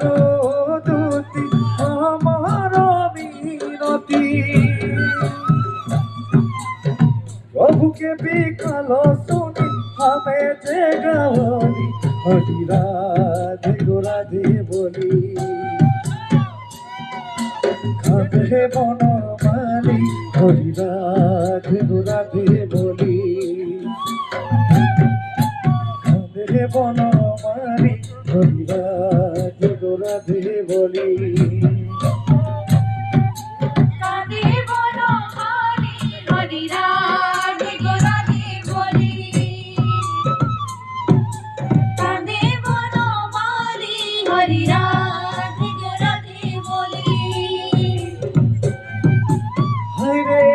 সুনগদুতি আমার মিনতি প্রভুকে বিকাল শুনি আমি যে গাওয়ালি হরি রাধে গো রাধে বলি কাঁধে বনমালী হরি রাধে গো রাধে বলি কাঁধে বনমালী হরি রাধে গো রাধে বলি হায়রে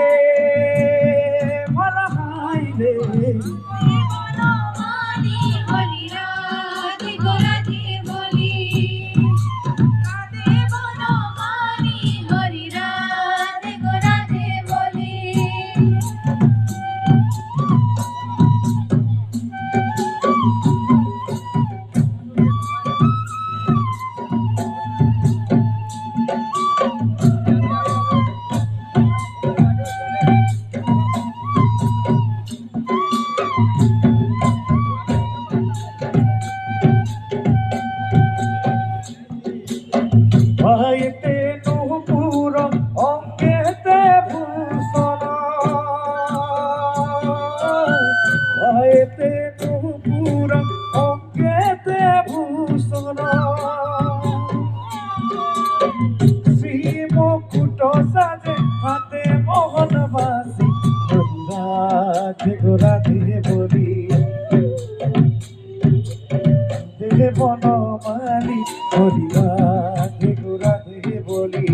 ভালা হায়রে ভাইতে নূপুর অঙ্গেতে ভূষণ ভাইতে নূপুর অঙ্গেতে ভূষণ শ্রী মুকুট সাজে হাতে মোহন বাসি রাধে গো রাধে বলি দেহে বনমালী হরি রাধে গো রাধে বলি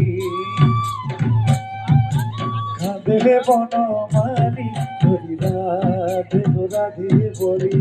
কাঁধে বনমালী হরি রাধে গো রাধে বলি